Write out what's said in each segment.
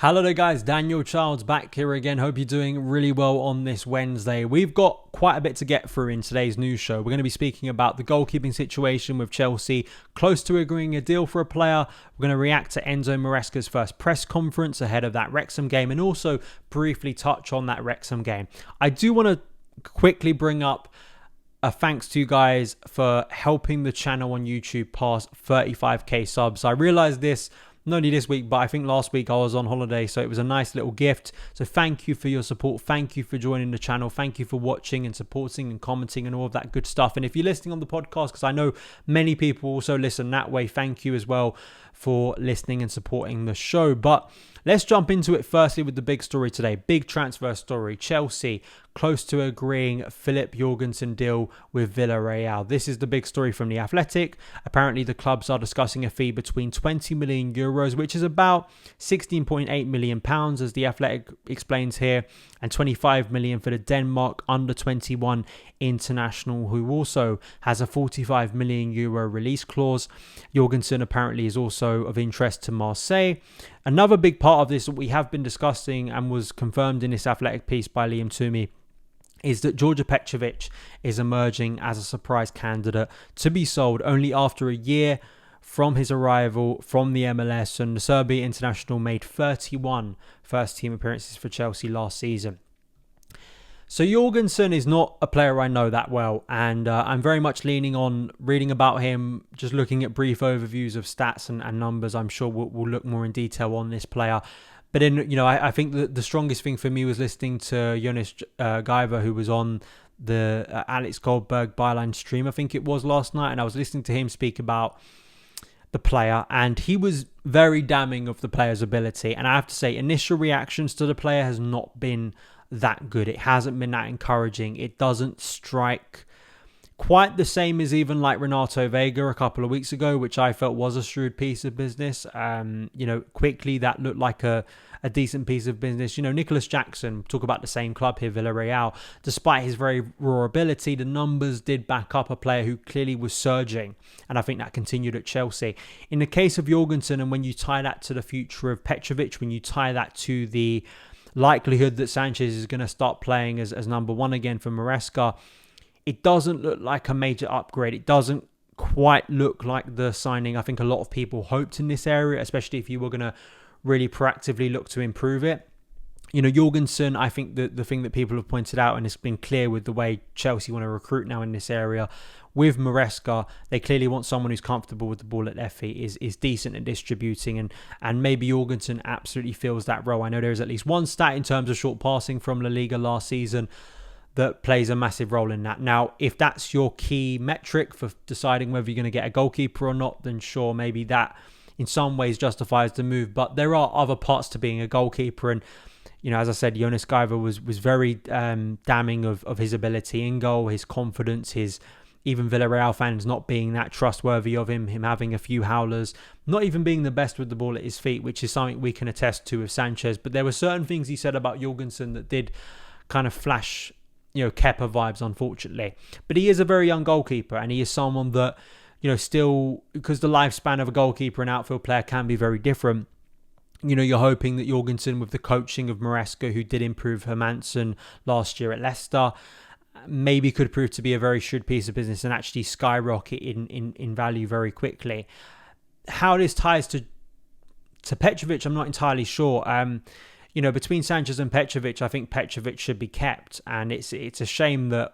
Hello there guys, Daniel Childs back here again. Hope you're doing really well on this Wednesday. We've got quite a bit to get through in today's news show. We're going to be speaking about the goalkeeping situation with Chelsea, close to agreeing a deal for a player. We're going to react to Enzo Maresca's first press conference ahead of that Rexam game and also briefly touch on that Rexam game. I do want to quickly bring up a thanks to you guys for helping the channel on YouTube pass 35k subs. I realized this not only this week, but I think last week I was on holiday, so it was a nice little gift. So thank you for your support. Thank you for joining the channel. Thank you for watching and supporting and commenting and all of that good stuff. And if you're listening on the podcast, because I know many people also listen that way, thank you as well for listening and supporting the show. But let's jump into it firstly with the big story today. Big transfer story. Chelsea close to agreeing Filip Jorgensen deal with Villarreal. This is the big story from The Athletic. Apparently the clubs are discussing a fee between 20 million euros, which is about 16.8 million pounds, as The Athletic explains here, and 25 million for the Denmark under 21 international, who also has a 45 million euro release clause. Jorgensen apparently is also of interest to Marseille. Another big part of this that we have been discussing and was confirmed in this Athletic piece by Liam Toomey is that Đorđe Petrović is emerging as a surprise candidate to be sold only after a year from his arrival from the MLS, and the Serbia international made 31 first-team appearances for Chelsea last season. So Jorgensen is not a player I know that well, and I'm very much leaning on reading about him, just looking at brief overviews of stats and numbers. I'm sure we'll look more in detail on this player. But then, I think that the strongest thing for me was listening to Jonas Gaiva, who was on the Alex Goldberg Byline stream, I think it was last night, and I was listening to him speak about the player, and he was very damning of the player's ability. And I have to say, initial reactions to the player has not been that good. It hasn't been that encouraging. It doesn't strike quite the same as even like Renato Vega a couple of weeks ago, which I felt was a shrewd piece of business. Quickly that looked like a decent piece of business. Nicholas Jackson, talk about the same club here, Villarreal, despite his very raw ability, the numbers did back up a player who clearly was surging, and I think that continued at Chelsea. In the case of Jorgensen, and when you tie that to the future of Petrović, when you tie that to the likelihood that Sanchez is going to start playing as number one again for Maresca, it doesn't look like a major upgrade. It doesn't quite look like the signing I think a lot of people hoped in this area, especially if you were going to really proactively look to improve it. Jorgensen, I think the thing that people have pointed out, and it's been clear with the way Chelsea want to recruit now in this area, with Maresca, they clearly want someone who's comfortable with the ball at their feet, is decent at distributing, and maybe Jorgensen absolutely fills that role. I know there's at least one stat in terms of short passing from La Liga last season that plays a massive role in that. Now, if that's your key metric for deciding whether you're going to get a goalkeeper or not, then sure, maybe that in some ways justifies the move. But there are other parts to being a goalkeeper, and as I said, Jonas Gaiva was very damning of his ability in goal, his confidence, his even Villarreal fans not being that trustworthy of him having a few howlers, not even being the best with the ball at his feet, which is something we can attest to with Sanchez. But there were certain things he said about Jorgensen that did kind of flash Kepa vibes, unfortunately. But he is a very young goalkeeper, and he is someone that, still, because the lifespan of a goalkeeper and outfield player can be very different. You're hoping that Jorgensen, with the coaching of Maresca, who did improve Hermansen last year at Leicester, maybe could prove to be a very shrewd piece of business and actually skyrocket in value very quickly. How this ties to Petrović, I'm not entirely sure. Between Sanchez and Petrović, I think Petrović should be kept, and it's a shame that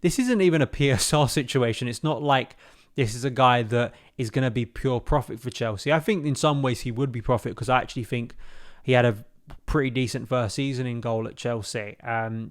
this isn't even a PSR situation. It's not like this is a guy that is going to be pure profit for Chelsea. I think in some ways he would be profit, because I actually think he had a pretty decent first season in goal at Chelsea,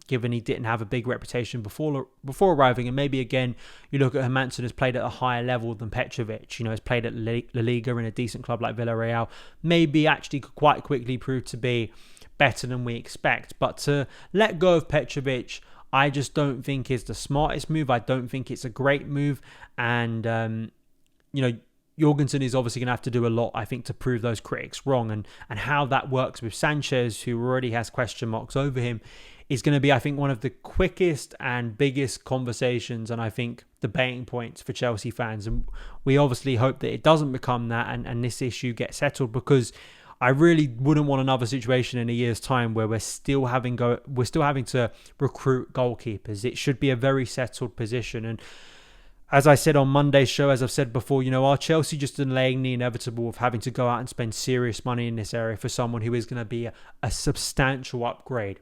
given he didn't have a big reputation before arriving. And maybe again, you look at Hermansen, has played at a higher level than Petrović. Has played at La Liga in a decent club like Villarreal. Maybe actually could quite quickly prove to be better than we expect. But to let go of Petrović, I just don't think is the smartest move. I don't think it's a great move. And, Jorgensen is obviously going to have to do a lot, I think, to prove those critics wrong. And how that works with Sanchez, who already has question marks over him, is going to be, I think, one of the quickest and biggest conversations and I think debating points for Chelsea fans. And we obviously hope that it doesn't become that and this issue gets settled, because I really wouldn't want another situation in a year's time where we're still having to recruit goalkeepers. It should be a very settled position. And as I said on Monday's show, as I've said before, are Chelsea just delaying the inevitable of having to go out and spend serious money in this area for someone who is going to be a substantial upgrade?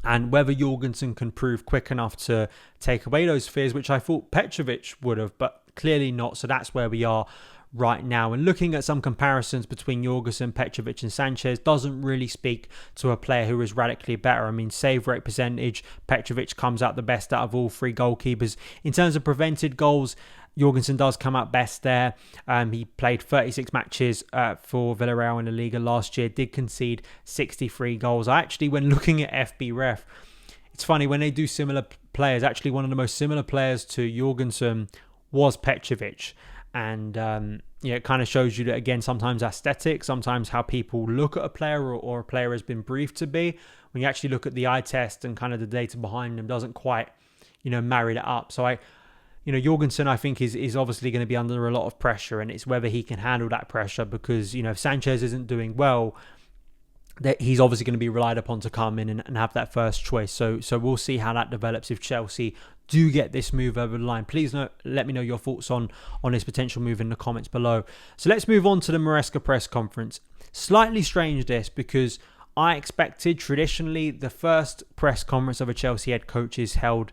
And whether Jorgensen can prove quick enough to take away those fears, which I thought Petrovic would have, but clearly not. So that's where we are right now. And looking at some comparisons between Jorgensen, Petrovic and Sanchez doesn't really speak to a player who is radically better. I mean, save rate percentage, Petrovic comes out the best out of all three goalkeepers. In terms of prevented goals, Jorgensen does come out best there. He played 36 matches for Villarreal in the Liga last year, did concede 63 goals. I actually, when looking at FB Ref, it's funny, when they do similar players, actually one of the most similar players to Jorgensen was Petrovic. And it kind of shows you that, again, sometimes aesthetic, sometimes how people look at a player or a player has been briefed to be. When you actually look at the eye test and kind of the data behind them doesn't quite, marry that up. So Jorgensen, I think, is obviously going to be under a lot of pressure, and it's whether he can handle that pressure because, if Sanchez isn't doing well, that he's obviously going to be relied upon to come in and have that first choice. So we'll see how that develops if Chelsea do get this move over the line. Please let me know your thoughts on this potential move in the comments below. So let's move on to the Maresca press conference. Slightly strange this, because I expected traditionally the first press conference of a Chelsea head coach is held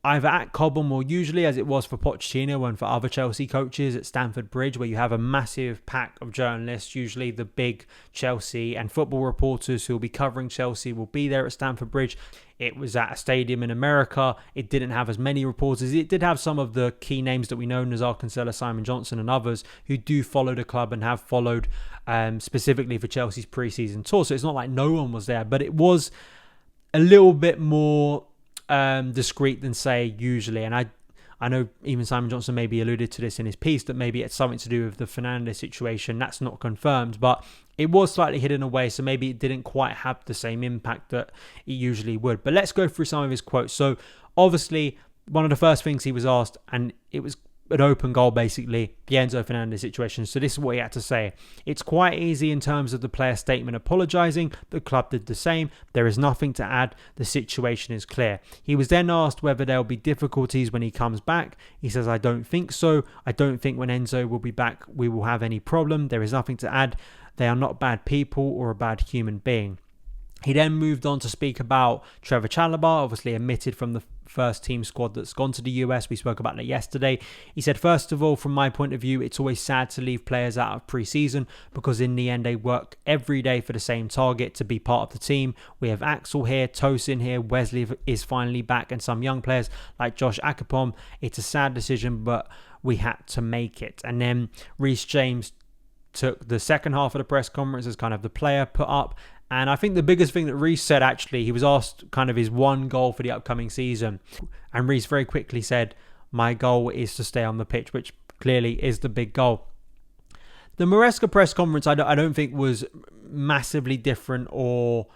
either at Cobham or usually, as it was for Pochettino and for other Chelsea coaches, at Stamford Bridge, where you have a massive pack of journalists. Usually the big Chelsea and football reporters who will be covering Chelsea will be there at Stamford Bridge. It was at a stadium in America. It didn't have as many reporters. It did have some of the key names that we know, Nazar Kinsella, Simon Johnson and others who do follow the club and have followed specifically for Chelsea's pre-season tour. So it's not like no one was there, but it was a little bit more discreet than, say, usually. And I know even Simon Johnson maybe alluded to this in his piece, that maybe it's something to do with the Fernandez situation. That's not confirmed, but it was slightly hidden away, so maybe it didn't quite have the same impact that it usually would. But let's go through some of his quotes. So obviously, one of the first things he was asked, and it was an open goal, basically, the Enzo Fernandez situation. So this is what he had to say. It's quite easy in terms of the player statement apologising. The club did the same. There is nothing to add. The situation is clear. He was then asked whether there will be difficulties when he comes back. He says, I don't think so. I don't think when Enzo will be back we will have any problem. There is nothing to add. They are not bad people or a bad human being. He then moved on to speak about Trevor Chalobah, obviously omitted from the first team squad that's gone to the US. We spoke about that yesterday. He said, first of all, from my point of view, it's always sad to leave players out of pre-season because in the end they work every day for the same target, to be part of the team. We have Axel here, Tosin here, Wesley is finally back, and some young players like Josh Akpom. It's a sad decision, but we had to make it. And then Reece James took the second half of the press conference as kind of the player put up. And I think the biggest thing that Reece said, actually, he was asked kind of his one goal for the upcoming season. And Reece very quickly said, my goal is to stay on the pitch, which clearly is the big goal. The Maresca press conference, I don't think was massively different or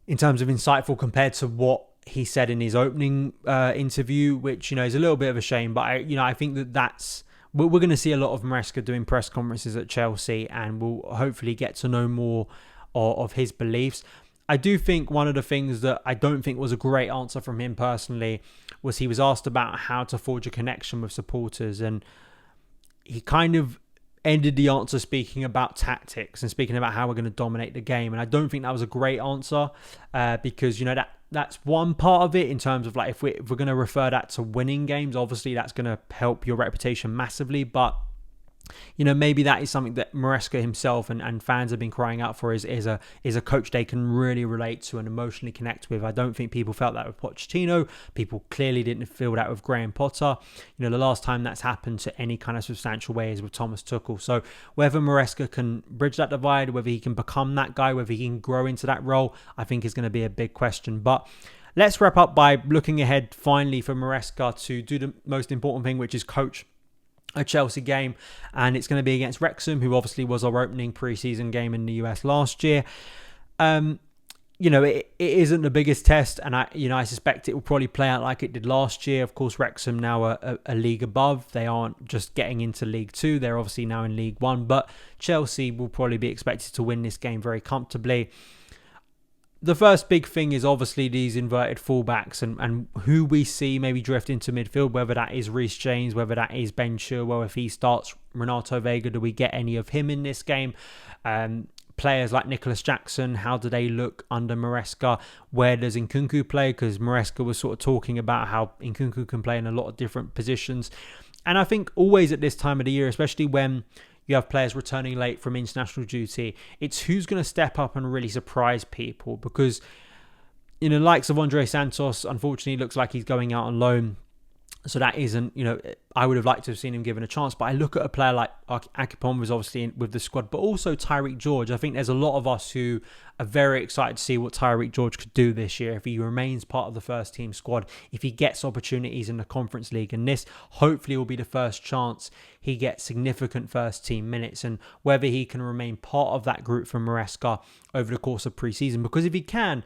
in terms of insightful compared to what he said in his opening interview, which, is a little bit of a shame. But, I think that's... We're going to see a lot of Maresca doing press conferences at Chelsea, and we'll hopefully get to know more of his beliefs. I do think one of the things that I don't think was a great answer from him personally was he was asked about how to forge a connection with supporters, and he kind of ended the answer speaking about tactics and speaking about how we're going to dominate the game. And I don't think that was a great answer because, that's one part of it in terms of like if we're going to refer that to winning games, obviously that's going to help your reputation massively. But maybe that is something that Maresca himself and fans have been crying out for is a coach they can really relate to and emotionally connect with. I don't think people felt that with Pochettino. People clearly didn't feel that with Graham Potter. The last time that's happened to any kind of substantial way is with Thomas Tuchel. So whether Maresca can bridge that divide, whether he can become that guy, whether he can grow into that role, I think is going to be a big question. But let's wrap up by looking ahead finally for Maresca to do the most important thing, which is coach a Chelsea game, and it's going to be against Rexam, who obviously was our opening pre-season game in the US last year. it isn't the biggest test, and I suspect it will probably play out like it did last year. Of course, Wrexham now are a league above. They aren't just getting into League 2. They're obviously now in League 1, but Chelsea will probably be expected to win this game very comfortably. The first big thing is obviously these inverted fullbacks and who we see maybe drift into midfield, whether that is Reece James, whether that is Ben Chilwell. If he starts, Renato Vega, do we get any of him in this game? Players like Nicholas Jackson, how do they look under Maresca? Where does Nkunku play? Because Maresca was sort of talking about how Nkunku can play in a lot of different positions. And I think always at this time of the year, especially when you have players returning late from international duty, it's who's going to step up and really surprise people. Because, the likes of Andre Santos, unfortunately, looks like he's going out on loan. So that isn't, I would have liked to have seen him given a chance. But I look at a player like Akipom was obviously with the squad, but also Tyreek George. I think there's a lot of us who are very excited to see what Tyreek George could do this year if he remains part of the first team squad, if he gets opportunities in the Conference League. And this hopefully will be the first chance he gets significant first team minutes, and whether he can remain part of that group from Maresca over the course of pre-season. Because if he can,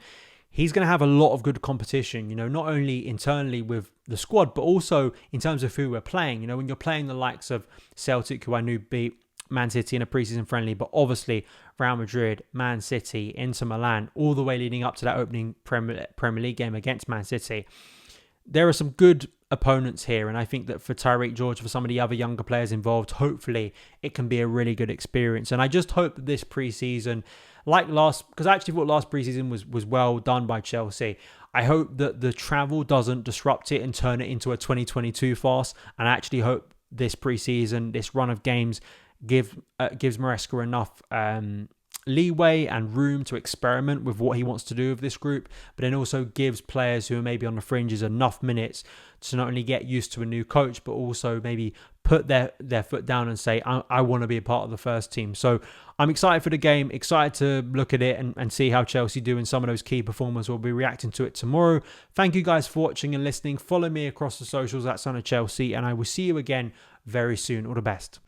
he's going to have a lot of good competition, not only internally with the squad, but also in terms of who we're playing. When you're playing the likes of Celtic, who I knew beat Man City in a preseason friendly, but obviously Real Madrid, Man City, Inter Milan, all the way leading up to that opening Premier League game against Man City. There are some good opponents here, and I think that for Tyreek George, for some of the other younger players involved, hopefully it can be a really good experience. And I just hope that this preseason, because I actually thought last preseason was well done by Chelsea. I hope that the travel doesn't disrupt it and turn it into a 2022 farce. And I actually hope this preseason, this run of games, gives Maresca enough leeway and room to experiment with what he wants to do with this group, but then also gives players who are maybe on the fringes enough minutes to not only get used to a new coach, but also maybe put their foot down and say, I want to be a part of the first team. So I'm excited for the game, excited to look at it and see how Chelsea do in some of those key performers. We'll be reacting to it tomorrow. Thank you guys for watching and listening. Follow me across the socials at SonOfChelsea, and I will see you again very soon. All the best.